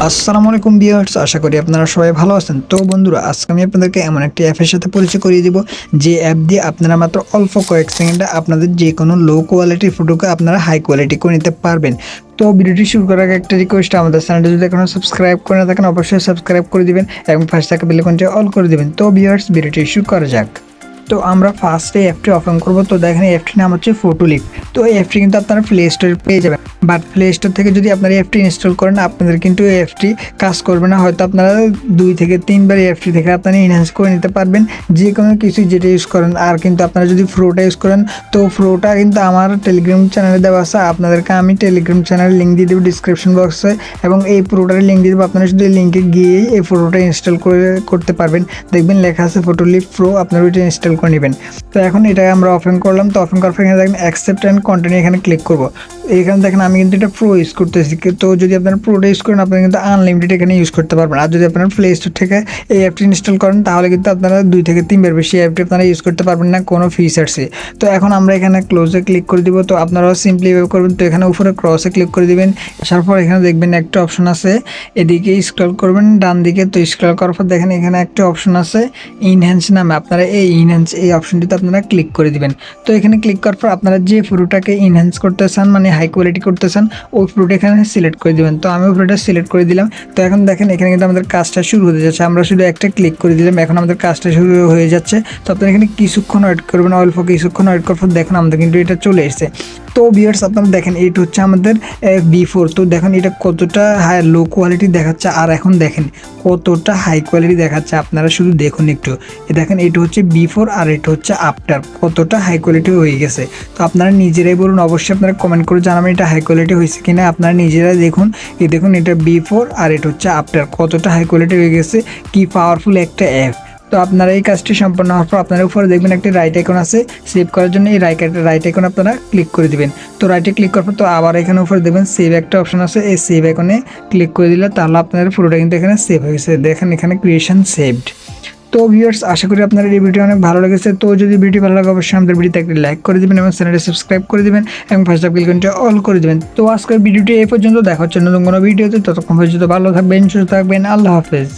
আসসালামু আলাইকুম ভিউয়ার্স, আশা করি আপনারা সবাই ভালো আছেন। তো বন্ধুরা, আজকে আমি আপনাদেরকে এমন একটি অ্যাপের সাথে পরিচয় করিয়ে দিব যে অ্যাপ দিয়ে আপনারা মাত্র অল্প কয়েক সেকেন্ডে আপনাদের যে কোনো লো কোয়ালিটির ফটোকে আপনারা হাই কোয়ালিটি করে নিতে পারবেন। তো ভিডিওটি শুরু করার আগে একটা রিকোয়েস্ট, আমাদের চ্যানেলটি যদি এখনো সাবস্ক্রাইব করে না থাকেন অবশ্যই সাবস্ক্রাইব করে দিবেন এবং পাশে থাকা বেল আইকনটি অল করে দিবেন। তো ভিউয়ার্স, ভিডিওটি শুরু করা যাক। তো আমরা ফার্স্টে অ্যাপটি ওপেন করব। তো দেখেন অ্যাপটির নাম হচ্ছে ফটো লিপ। তো এই অ্যাপটি কিন্তু আপনারা প্লে স্টোরে পেয়ে যাবেন, বাট প্লে স্টোর থেকে যদি আপনারা অ্যাপটি ইনস্টল করেন আপনাদের কিন্তু এই অ্যাপটি কাজ করবে না। হয়তো আপনারা 2 থেকে 3 বার এই অ্যাপটি থেকে আপনারা এনহ্যান্স করে নিতে পারবেন যে কোনো কিছু যেটা ইউজ করেন। আর কিন্তু আপনারা যদি ফ্রোটা ইউজ করেন, তো ফ্রোটা কিন্তু আমার টেলিগ্রাম চ্যানেলে দেওয়া আছে, আপনাদেরকে আমি টেলিগ্রাম চ্যানেলের লিঙ্ক দিয়ে দেবো ডিসক্রিপশন বক্সে, এবং এই ফটোটার লিঙ্ক দিয়ে দেবো। আপনারা শুধু এই লিঙ্কে গিয়েই এই ফটোটা ইনস্টল করতে পারবেন। দেখবেন লেখা আছে ফটো লিপ প্রো, আপনারা ওইটা ইনস্টল করে নেবেন। তো এখন এটা আমরা ওপেন করলাম। তো ওপেন করার পর এখানে দেখেন অ্যাকসেপ্ট অ্যান্ড কন্টিনিউ, এখানে ক্লিক করব। এখানে দেখেন আমি কিন্তু এটা প্রো ইউজ করতেছি। তো যদি আপনারা প্রোটা ইউজ করেন আপনারা কিন্তু আনলিমিটেড এখানে ইউজ করতে পারবেন। আর যদি আপনারা প্লে স্টোর থেকে এই অ্যাপটি ইনস্টল করেন তাহলে কিন্তু আপনারা 2 থেকে 3 বার বেশি অ্যাপটি আপনারা ইউজ করতে পারবেন না কোনো ফিচার্সে। তো এখন আমরা এখানে ক্লোজে ক্লিক করে দিব। তো আপনারাও সিম্পলি এভাবে করবেন। তো এখানে উপরে ক্রসে ক্লিক করে দিবেন। আসার পর এখানে দেখবেন একটা অপশন আছে, এদিকে স্ক্রল করবেন ডান দিকে। তো স্ক্রল করার পর দেখেন এখানে একটা অপশন আছে ইনহ্যান্স নামে, আপনারা এই ইনহ্যান্স এই অপশনটিতে আপনারা ক্লিক করে দিবেন। তো এখানে ক্লিক করার পর আপনারা যে ফটোটাকে ইনহ্যান্স করতে চান, মানে হাই কোয়ালিটি করতে চান, ওই ফটোটা এখানে সিলেক্ট করে দিবেন। তো আমি ফটোটা সিলেক্ট করে দিলাম। তো এখন দেখেন এখানে কিন্তু আমাদের কাজটা শুরু হতে যাচ্ছে। আমরা শুধু একটা ক্লিক করে দিলাম, এখন আমাদের কাজটা শুরু হয়ে যাচ্ছে। তো আপনারা এখানে কিছুক্ষণ ওয়েট করবেন, অল্প কিছুক্ষণ ওয়েট করার পর দেখুন আমাদের কিন্তু এটা চলে এসেছে। তো ভিউয়ার্স, আপনারা দেখেন এইটা হচ্ছে আমাদের বিফোর। তো দেখেন এটা কতটা হাই লো কোয়ালিটি দেখাচ্ছে, আর এখন দেখেন কতটা হাই কোয়ালিটি দেখাচ্ছে। আপনারা শুধু দেখুন একটু, দেখেন এটা হচ্ছে বিফোর আর এটা হচ্ছে আফটার, কতটা হাই কোয়ালিটি হয়ে গেছে। তো আপনারা নিজেরাই বলুন, অবশ্যই আপনারা কমেন্ট করে জানাবেন এটা হাই কোয়ালিটি হয়েছে কিনা। আপনারা নিজেরাই দেখুন, এই দেখুন এটা বিফোর আর এটা হচ্ছে আফটার, কতটা হাই কোয়ালিটি হয়ে গেছে। কি পাওয়ারফুল একটা অ্যাপ। তো আপনারা এই কাজটি সম্পন্ন হওয়ার পর আপনারা উপরে দেখবেন একটা রাইট আইকন আছে, সেভ করার জন্য এই রাইট আইকন আপনারা ক্লিক করে দিবেন। তো রাইটে ক্লিক করার পর তো আবার এখানে উপরে দেখবেন সেভ একটা অপশন আছে, এই সেভ আইকনে ক্লিক করে দিলে তাহলে আপনাদের পুরোটা কিন্তু এখানে সেভ হয়ে গেছে। দেখেন এখানে ক্রিয়েশন সেভড। তো ভিউয়ার্স, আশা করি আপনাদের এই ভিডিও অনেক ভালো লেগেছে। তো যদি ভিডিও ভালো লাগে অবশ্যই আমাদের ভিডিওতে একটা লাইক করে দেবেন এবং চ্যানেলটি সাবস্ক্রাইব করে দেবেন এবং পাশে বেল আইকনটি অল করে দেবেন। তো আজকের ভিডিওটি এই পর্যন্ত, দেখা হচ্ছে নতুন কোনো ভিডিওতে। ততক্ষণ পর্যন্ত ভালো থাকবেন, সুস্থ থাকবেন। আল্লাহ হাফেজ।